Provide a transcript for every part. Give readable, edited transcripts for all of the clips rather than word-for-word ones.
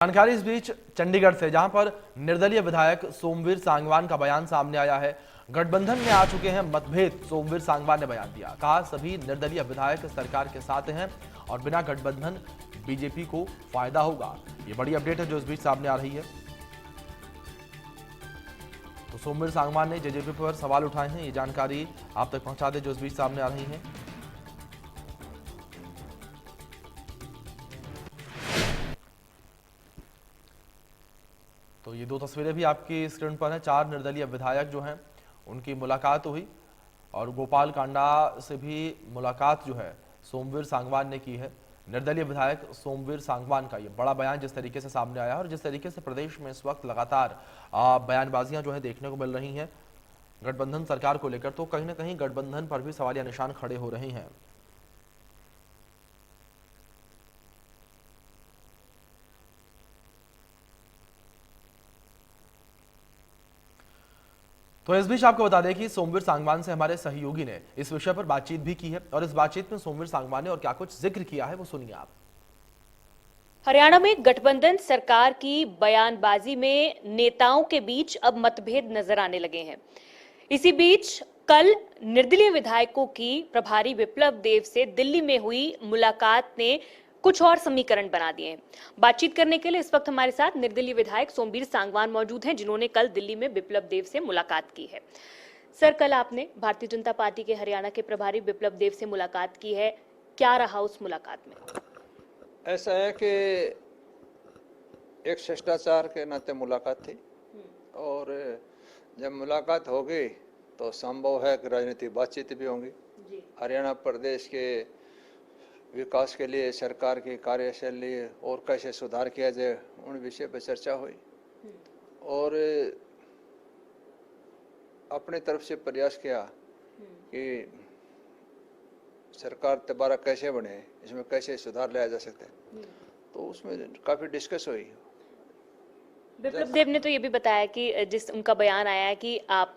जानकारी इस बीच चंडीगढ़ से, जहां पर निर्दलीय विधायक सोमवीर सांगवान का बयान सामने आया है। गठबंधन में आ चुके हैं मतभेद। सोमवीर सांगवान ने बयान दिया, कहा सभी निर्दलीय विधायक सरकार के साथ हैं और बिना गठबंधन बीजेपी को फायदा होगा। ये बड़ी अपडेट है जो इस बीच सामने आ रही है। तो सोमवीर सांगवान ने जेजेपी पर सवाल उठाए हैं। ये जानकारी आप तक पहुंचा दे जो इस बीच सामने आ रही है। तो ये दो तस्वीरें भी आपकी स्क्रीन पर हैं। 4 निर्दलीय विधायक जो हैं उनकी मुलाकात हुई और गोपाल कांडा से भी मुलाकात जो है सोमवीर सांगवान ने की है। निर्दलीय विधायक सोमवीर सांगवान का ये बड़ा बयान जिस तरीके से सामने आया और जिस तरीके से प्रदेश में इस वक्त लगातार बयानबाजियां जो है देखने को मिल रही हैं गठबंधन सरकार को लेकर, तो कहीं ना कहीं गठबंधन पर भी सवालिया निशान खड़े हो रहे हैं। तो इस बीच आपको बता दें कि सोमवीर सांगवान से हमारे सहयोगी ने इस विषय पर बातचीत भी की है और इस बातचीत में सोमवीर सांगवान ने और क्या कुछ जिक्र किया है वो सुनिए आप। हरियाणा में गठबंधन सरकार की बयानबाजी में नेताओं के बीच अब मतभेद नजर आने लगे हैं। इसी बीच कल निर्दलीय विधायकों की प्रभारी विप्लव देव से दिल्ली में हुई मुलाकात ने कुछ और समीकरण बना दिए हैं। बातचीत करने के लिए इस वक्त हमारे साथ निर्दलीय विधायक सोमवीर सांगवान मौजूद हैं, जिन्होंने कल दिल्ली में विप्लव देव से मुलाकात की है। सर, कल आपने भारतीय जनता पार्टी के हरियाणा के प्रभारी विप्लव देव से मुलाकात की है, क्या रहा उस मुलाकात में? ऐसा है कि एक शिष्टाचार के नाते मुलाकात थी और जब मुलाकात होगी तो संभव है कि राजनीतिक बातचीत भी होंगी। हरियाणा प्रदेश के विकास के लिए सरकार की कार्यशैली और कैसे सुधार किया जाए उन विषय पर चर्चा हुई और अपनी तरफ से प्रयास किया कि सरकार दोबारा कैसे बने, इसमें कैसे सुधार लाया जा सकता है, तो उसमें काफ़ी डिस्कस हुई। विप्लव देव ने तो ये भी बताया कि जिस उनका बयान आया है कि आप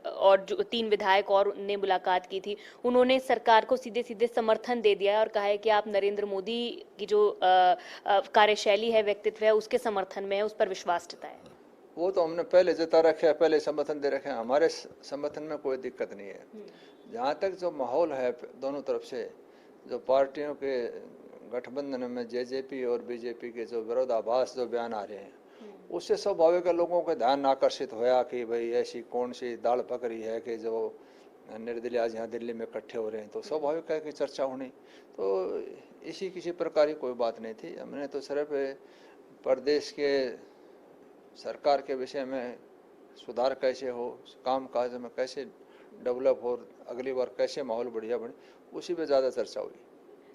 और जो 3 विधायक और ने मुलाकात की थी, उन्होंने सरकार को सीधे सीधे समर्थन दे दिया है और कहा है कि आप नरेंद्र मोदी की जो कार्यशैली है, व्यक्तित्व है, उसके समर्थन में है, उस पर विश्वास जताया। वो तो हमने पहले जता रखे है, पहले समर्थन दे रखे हैं। हमारे समर्थन में कोई दिक्कत नहीं है। जहाँ तक जो माहौल है दोनों तरफ से, जो पार्टियों के गठबंधन में जेजेपी और बीजेपी के जो विरोधाभास जो बयान आ रहे हैं, उससे स्वाभाविक लोगों का ध्यान आकर्षित होया कि भाई ऐसी कौन सी दाल पक रही है कि जो निर्दलीय आज यहाँ दिल्ली में इकट्ठे हो रहे हैं, तो स्वाभाविक है कि चर्चा होनी। तो इसी किसी प्रकार की कोई बात नहीं थी। हमने तो सिर्फ प्रदेश के सरकार के विषय में सुधार कैसे हो, काम काज में कैसे डेवलप हो, अगली बार कैसे माहौल बढ़िया बने, उसी पे ज़्यादा चर्चा हुई।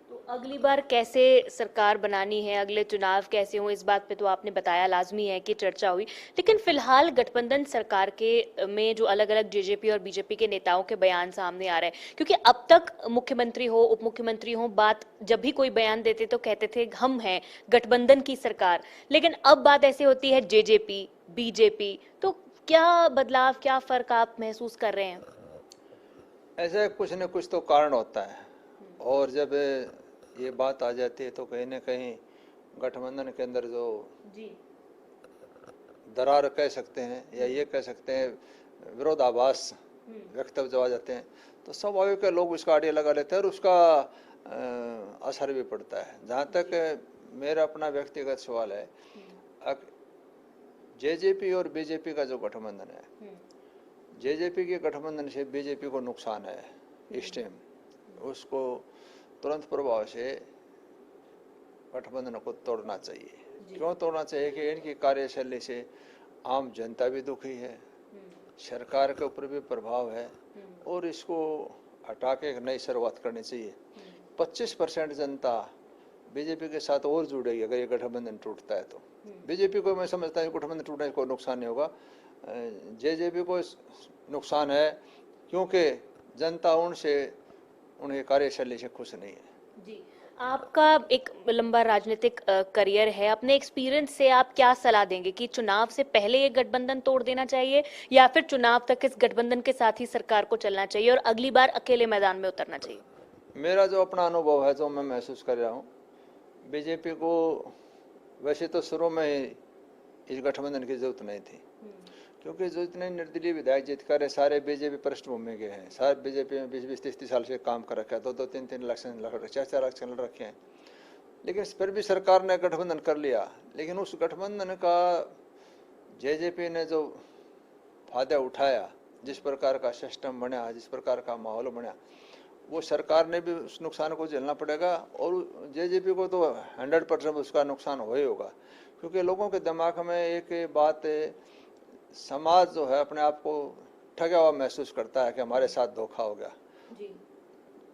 तो अगली बार कैसे सरकार बनानी है, अगले चुनाव कैसे हो, इस बात पे तो आपने बताया, लाजमी है कि चर्चा हुई। लेकिन फिलहाल गठबंधन सरकार के में जो अलग अलग जेजेपी और बीजेपी के नेताओं के बयान सामने आ रहे हैं, क्योंकि अब तक मुख्यमंत्री हो, उप मुख्यमंत्री हो, बात जब भी कोई बयान देते तो कहते थे हम हैं गठबंधन की सरकार, लेकिन अब बात ऐसे होती है जेजेपी बीजेपी। तो क्या बदलाव, क्या फर्क आप महसूस कर रहे हैं? ऐसा कुछ न कुछ तो कारण होता है और जब ये बात आ जाती है तो कहीं ना कहीं गठबंधन के अंदर जो दरार कह सकते हैं या ये कह सकते हैं विरोधाभास वक्तव्य जो आ जाते हैं, तो स्वाभाविक है लोग उसका आड़े लगा लेते हैं और उसका असर भी पड़ता है। जहाँ तक मेरा अपना व्यक्तिगत सवाल है, जेजेपी और बीजेपी का जो गठबंधन है, जेजेपी के गठबंधन से बीजेपी को नुकसान है इस टाइम। उसको तुरंत प्रभाव से गठबंधन को तोड़ना चाहिए। क्यों तोड़ना चाहिए कि इनकी कार्यशैली से आम जनता भी दुखी है, सरकार के ऊपर भी प्रभाव है और इसको हटा के एक नई शुरुआत करनी चाहिए। 25% जनता बीजेपी के साथ और जुड़ेगी अगर ये गठबंधन टूटता है तो। बीजेपी को मैं समझता हूँ गठबंधन टूटने से कोई नुकसान नहीं होगा, जेजेपी को नुकसान है क्योंकि जनता उनके कार्यशैली से खुश नहीं है। जी, आपका एक लंबा राजनीतिक करियर है, अपने एक्सपीरियंस से आप क्या सलाह देंगे कि चुनाव से पहले ये गठबंधन तोड़ देना चाहिए या फिर चुनाव तक इस गठबंधन के साथ ही सरकार को चलना चाहिए और अगली बार अकेले मैदान में उतरना चाहिए? मेरा जो अपना अनुभव है, जो मैं महसूस कर रहा हूँ, बीजेपी को वैसे तो शुरू में ही इस गठबंधन की जरूरत नहीं थी, क्योंकि जो इतने निर्दलीय विधायक जीत कर सारे बीजेपी पृष्ठभूमि के हैं, सारे बीजेपी में 20-20, 30-30 साल से काम कर रखा है, 2-2, 3-3 इलेक्शन लड़ रखे, 4-4 इलेक्शन लड़ रखे हैं, लेकिन फिर भी सरकार ने गठबंधन कर लिया। लेकिन उस गठबंधन का जेजेपी ने जो फायदा उठाया, जिस प्रकार का सिस्टम बना, जिस प्रकार का माहौल बना, वो सरकार ने भी उस नुकसान को झेलना पड़ेगा और जेजेपी को तो 100% उसका नुकसान हो ही होगा, क्योंकि लोगों के दिमाग में एक बात है, समाज जो है अपने आप को ठगा हुआ महसूस करता है कि हमारे साथ धोखा हो गया।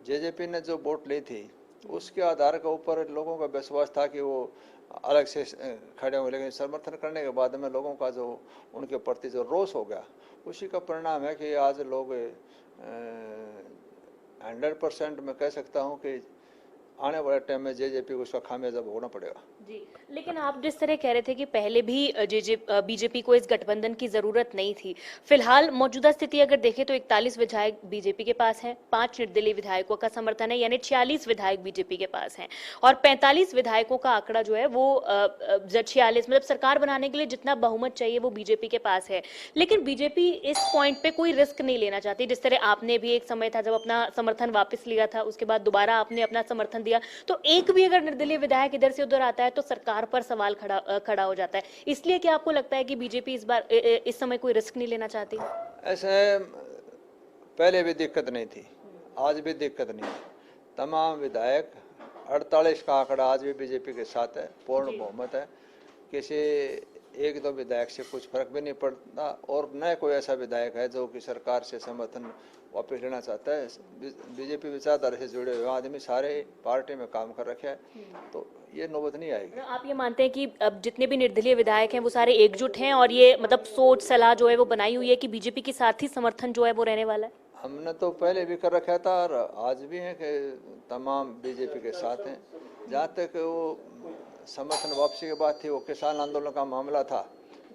जेजेपी ने जो वोट ली थी उसके आधार के ऊपर लोगों का विश्वास था कि वो अलग से खड़े हुए, लेकिन समर्थन करने के बाद में लोगों का जो उनके प्रति जो रोष हो गया, उसी का परिणाम है कि आज लोग 100% मैं कह सकता हूँ कि आने वाले टाइम में जेजेपी को उसका खामियाजा भोगना पड़ेगा। जी, लेकिन आप जिस तरह कह रहे थे कि पहले भी बीजेपी को इस गठबंधन की जरूरत नहीं थी, फिलहाल मौजूदा स्थिति अगर देखें तो 41 विधायक बीजेपी के पास हैं, 5 निर्दलीय विधायकों का समर्थन है, यानी 46 विधायक बीजेपी के पास हैं और 45 विधायकों का आंकड़ा जो है वो 46, मतलब सरकार बनाने के लिए जितना बहुमत चाहिए वो बीजेपी के पास है। लेकिन बीजेपी इस पॉइंट पे कोई रिस्क नहीं लेना चाहती, जिस तरह आपने भी एक समय था जब अपना समर्थन वापस लिया था, उसके बाद दोबारा आपने अपना समर्थन दिया, तो एक भी अगर निर्दलीय विधायक इधर से उधर आता है तो सरकार पर सवाल खड़ा हो जाता है। इसलिए क्या आपको लगता है कि बीजेपी इस समय कोई रिस्क नहीं लेना चाहती? ऐसे पहले भी दिक्कत नहीं थी, आज भी दिक्कत नहीं है। तमाम विधायक 48 का आंकड़ा आज भी बीजेपी के साथ है, पूर्ण बहुमत है, किसी एक दो विधायक से कुछ फर्क भी नहीं पड़ता और न कोई ऐसा विधायक है जो कि सरकार से समर्थन वापस लेना चाहता है। बीजेपी विचारधारा से जुड़े हुए आदमी सारे पार्टी में काम कर रखे हैं, तो ये नौबत नहीं आएगी। आप ये मानते हैं कि अब जितने भी निर्दलीय विधायक हैं वो सारे एकजुट हैं और ये मतलब सोच सलाह जो है वो बनाई हुई है कि बीजेपी के साथ ही समर्थन जो है वो रहने वाला है? हमने तो पहले भी कर रखा था और आज भी है कि तमाम बीजेपी के साथ हैं। जहाँ तक वो समर्थन वापसी की बात थी, वो किसान आंदोलन का मामला था,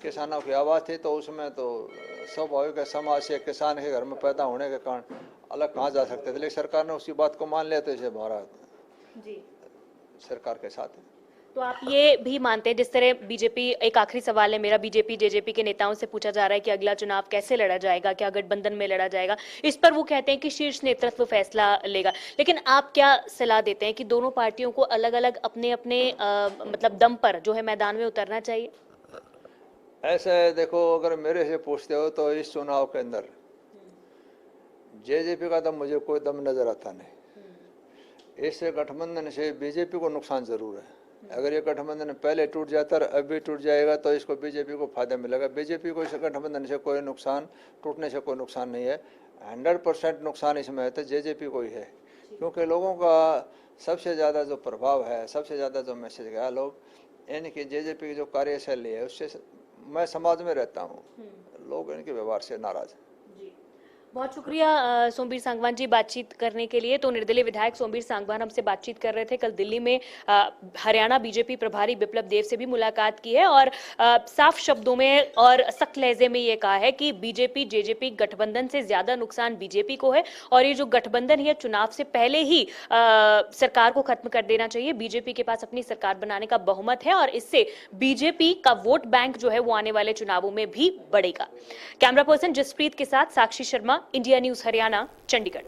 किसानों की आवाज़ थी, तो उसमें तो स्वाभाविक है समाज से किसान के घर में पैदा होने के कारण अलग कहाँ जा सकते थे, लेकिन सरकार ने उसकी बात को मान लिया, तो इसे हमारा सरकार के साथ है। तो आप ये भी मानते हैं, जिस तरह बीजेपी, एक आखिरी सवाल है मेरा, बीजेपी जेजेपी के नेताओं से पूछा जा रहा है कि अगला चुनाव कैसे लड़ा जाएगा, क्या गठबंधन में लड़ा जाएगा, इस पर वो कहते हैं कि शीर्ष नेतृत्व फैसला लेगा, लेकिन आप क्या सलाह देते हैं कि दोनों पार्टियों को अलग अलग अपने अपने मतलब दम पर जो है मैदान में उतरना चाहिए? ऐसे देखो, अगर मेरे से पूछते हो तो इस चुनाव के अंदर जेजेपी का दम मुझे कोई दम नजर आता नहीं। इस गठबंधन से बीजेपी को नुकसान जरूर है। अगर ये गठबंधन पहले टूट जाता और अब भी टूट जाएगा तो इसको बीजेपी को फायदा मिलेगा। बीजेपी को इस गठबंधन से कोई नुकसान, टूटने से कोई नुकसान नहीं है। 100% नुकसान इसमें है तो जेजेपी को ही है, क्योंकि लोगों का सबसे ज़्यादा जो प्रभाव है, सबसे ज़्यादा जो मैसेज गया, लोग यानी कि जेजेपी की जो कार्यशैली है उससे, मैं समाज में रहता हूँ, लोग इनके व्यवहार से नाराज हैं। बहुत शुक्रिया सोमवीर सांगवान जी बातचीत करने के लिए। तो निर्दलीय विधायक सोमवीर सांगवान हमसे बातचीत कर रहे थे। कल दिल्ली में हरियाणा बीजेपी प्रभारी बिप्लब देव से भी मुलाकात की है और साफ शब्दों में और सख्त लहजे में ये कहा है कि बीजेपी जेजेपी गठबंधन से ज्यादा नुकसान बीजेपी को है और ये जो गठबंधन है चुनाव से पहले ही सरकार को खत्म कर देना चाहिए। बीजेपी के पास अपनी सरकार बनाने का बहुमत है और इससे बीजेपी का वोट बैंक जो है वो आने वाले चुनावों में भी बढ़ेगा। कैमरा पर्सन जसप्रीत के साथ साक्षी शर्मा, इंडिया न्यूज हरियाणा, चंडीगढ़।